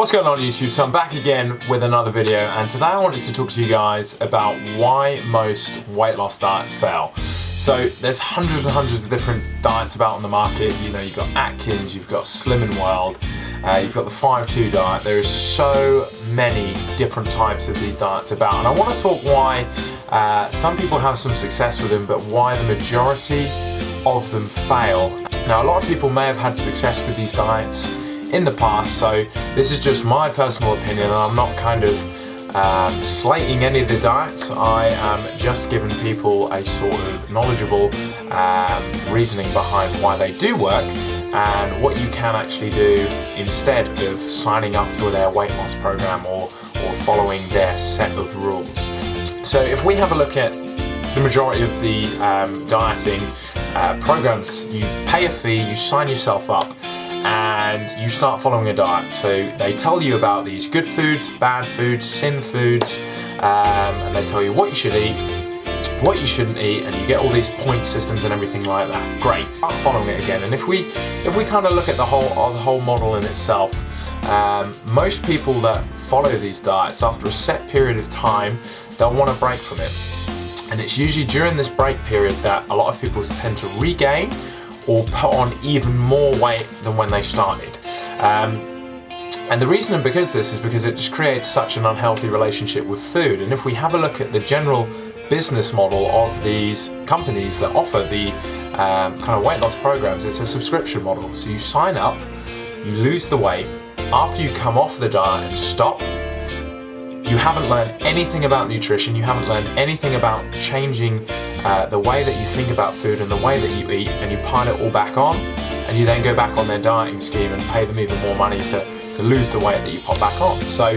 What's going on YouTube? So I'm back again with another video, and today I wanted to talk to you guys about why most weight loss diets fail. So there's hundreds and hundreds of different diets about on the market. You know, you've got Atkins, you've got Slimming World, you've got the 5-2 diet. There is so many different types of these diets about, and I want to talk why some people have some success with them, but why the majority of them fail. Now, a lot of people may have had success with these diets in the past, so this is just my personal opinion, and I'm not kind of slating any of the diets. I am just giving people a sort of knowledgeable reasoning behind why they do work and what you can actually do instead of signing up to their weight loss program or following their set of rules. So if we have a look at the majority of the dieting programs, you pay a fee, you sign yourself up, and you start following a diet. So they tell you about these good foods, bad foods, sin foods, and they tell you what you should eat, what you shouldn't eat, and you get all these point systems and everything like that. Great, start following it again. And if we kind of look at the whole model in itself, most people that follow these diets, after a set period of time, they'll want to break from it. And it's usually during this break period that a lot of people tend to regain or put on even more weight than when they started. And the reason because this is because it just creates such an unhealthy relationship with food. And if we have a look at the general business model of these companies that offer the kind of weight loss programs, it's a subscription model. So you sign up, you lose the weight, after you come off the diet and stop, you haven't learned anything about nutrition, you haven't learned anything about changing the way that you think about food and the way that you eat, and you pile it all back on, and you then go back on their dieting scheme and pay them even more money to lose the weight that you pop back on. So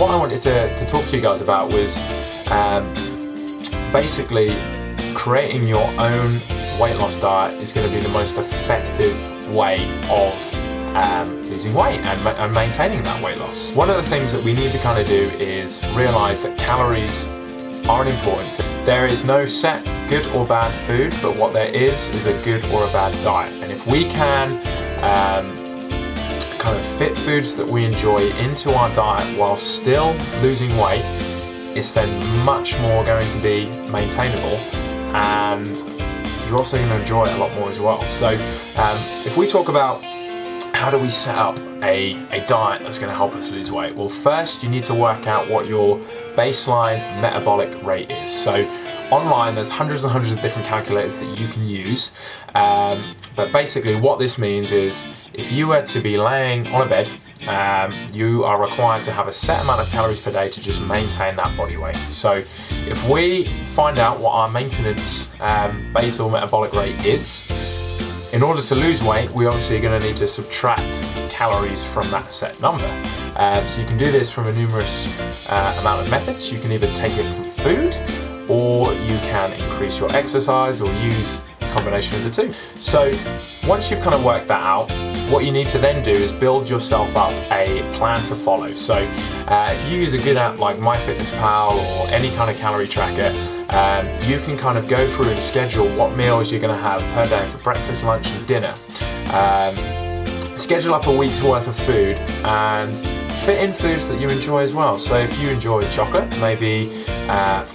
what I wanted to talk to you guys about was basically creating your own weight loss diet is going to be the most effective way of losing weight and maintaining that weight loss. One of the things that we need to kind of do is realize that calories aren't important. There is no set good or bad food, but what there is a good or a bad diet. And if we can kind of fit foods that we enjoy into our diet while still losing weight, it's then much more going to be maintainable, and you're also going to enjoy it a lot more as well. So if we talk about how do we set up a diet that's going to help us lose weight? Well, first you need to work out what your baseline metabolic rate is. So online there's hundreds and hundreds of different calculators that you can use, but basically what this means is if you were to be laying on a bed, you are required to have a set amount of calories per day to just maintain that body weight. So if we find out what our maintenance basal metabolic rate is, in order to lose weight, we obviously are going to need to subtract calories from that set number. So you can do this from a numerous amount of methods. You can either take it from food, or you can increase your exercise, or use a combination of the two. So once you've kind of worked that out, what you need to then do is build yourself up a plan to follow. So if you use a good app like MyFitnessPal or any kind of calorie tracker, you can kind of go through and schedule what meals you're going to have per day for breakfast, lunch and dinner. Schedule up a week's worth of food and fit in foods that you enjoy as well. So if you enjoy chocolate, maybe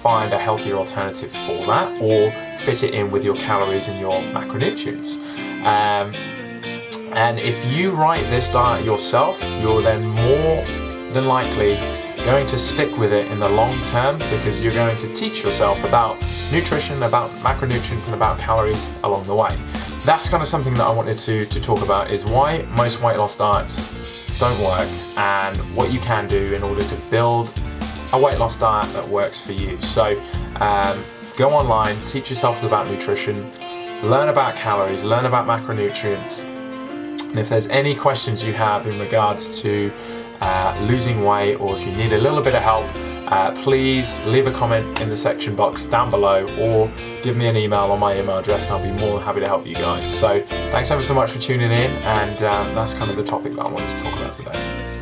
find a healthier alternative for that, or fit it in with your calories and your macronutrients. And if you write this diet yourself, you're then more than likely going to stick with it in the long term, because you're going to teach yourself about nutrition, about macronutrients and about calories along the way. That's kind of something that I wanted to talk about, is why most weight loss diets don't work and what you can do in order to build a weight loss diet that works for you. So go online, teach yourself about nutrition, learn about calories, learn about macronutrients, and if there's any questions you have in regards to losing weight, or if you need a little bit of help, please leave a comment in the section box down below, or give me an email on my email address, and I'll be more than happy to help you guys. So thanks ever so much for tuning in, and that's kind of the topic that I wanted to talk about today.